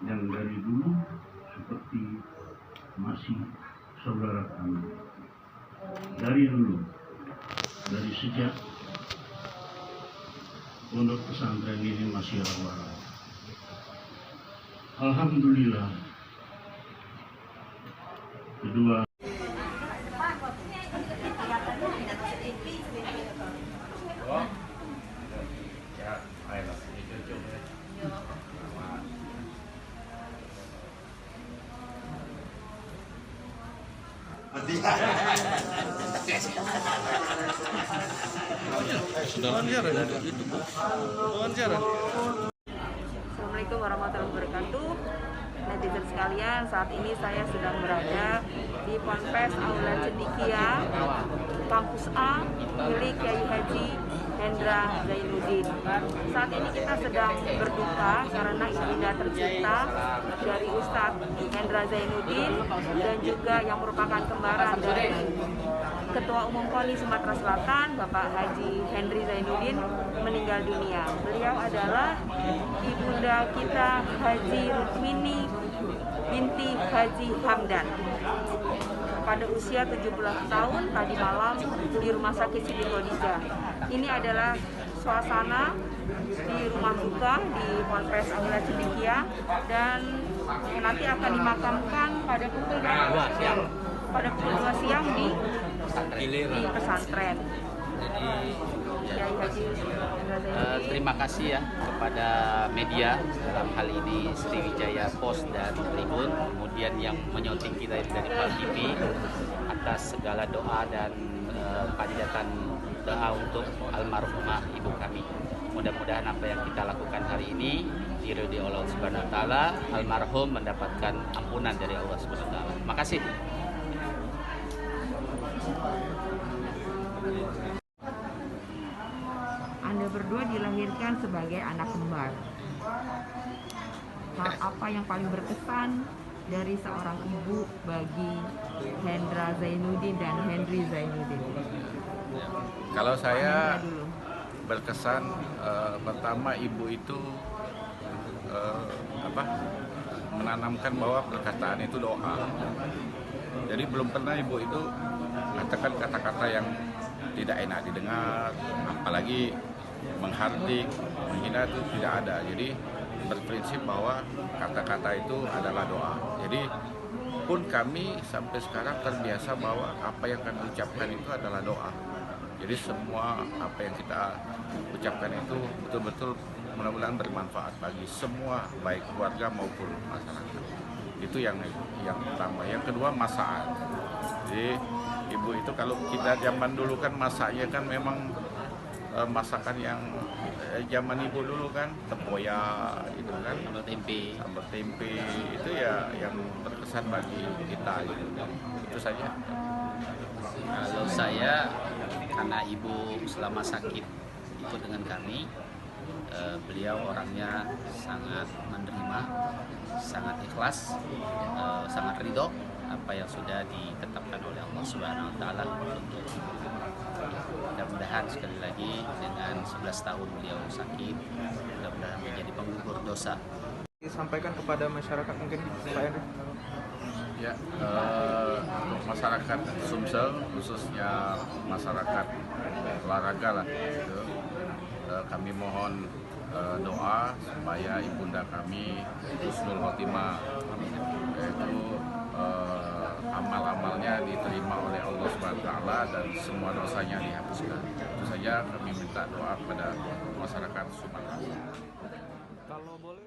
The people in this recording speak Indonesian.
yang dari dulu seperti masih saudara kami. Dari dulu, dari sejak pondok pesantren ini masih rawa. Alhamdulillah, kedua Assalamualaikum warahmatullahi wabarakatuh. Netizen sekalian, saat ini saya sedang berada di Ponpes Aula Cendekia, Kampus A, milik Kiai Haji Hendra Zainuddin. Saat ini kita sedang berduka karena ibunda tercinta dari Ustadz Hendra Zainuddin dan juga yang merupakan kembaran dari Ketua Umum KONI Sumatera Selatan, Bapak Haji Hendri Zainuddin, meninggal dunia. Beliau adalah ibunda kita Haji Rukmini binti Haji Hamdan pada usia 17 tahun tadi malam di Rumah Sakit Siti Khadijah. Ini adalah suasana di rumah duka di Ponpes Aula Cendekia dan nanti akan dimakamkan pada pukul 2 siang di pesantren. Jadi terima kasih ya kepada media, dalam hal ini Sriwijaya Post dan Tribun, kemudian yang menyunting kita dari Pak TV, atas segala doa dan panjatan doa untuk almarhumah ibu kami. Mudah-mudahan apa yang kita lakukan hari ini diridhoi Allah Subhanahu wa taala, almarhum mendapatkan ampunan dari Allah Subhanahu wa taala. Makasih. Anda berdua dilahirkan sebagai anak kembar. Nah, apa yang paling berkesan dari seorang ibu bagi Hendra Zainuddin dan Henry Zainuddin? Kalau saya berkesan, pertama ibu itu menanamkan bahwa perkataan itu doa. Jadi belum pernah ibu itu katakan kata-kata yang tidak enak didengar, apalagi menghardik, menghina, itu tidak ada. Jadi berprinsip bahwa kata-kata itu adalah doa. Jadi pun kami sampai sekarang terbiasa bahwa apa yang kami ucapkan itu adalah doa. Jadi semua apa yang kita ucapkan itu betul-betul mudah-mudahan bermanfaat bagi semua, baik keluarga maupun masyarakat. Itu yang pertama. Yang kedua, masakan. Jadi ibu itu kalau kita zaman dulu kan masaknya kan memang masakan yang zaman ibu dulu kan tempoyak itu kan, sambal tempe itu ya yang berkesan bagi kita gitu. Itu saja. Kalau saya, karena ibu selama sakit ikut dengan kami, beliau orangnya sangat menerima, sangat ikhlas, sangat ridho apa yang sudah ditetapkan oleh Allah Subhanahu wa taala untuk ibu. Mudah-mudahan sekali lagi dengan 11 tahun beliau sakit, mudah-mudahan menjadi penggugur dosa. Disampaikan kepada masyarakat mungkin Pak Henry. Ya, untuk masyarakat Sumsel, khususnya masyarakat olahraga lah, gitu. Kami mohon doa supaya ibunda kami husnul khotimah, yaitu amal-amalnya diterima oleh Allah SWT dan semua dosanya dihapuskan. Itu saja kami minta doa kepada masyarakat Sumatera. Kalau boleh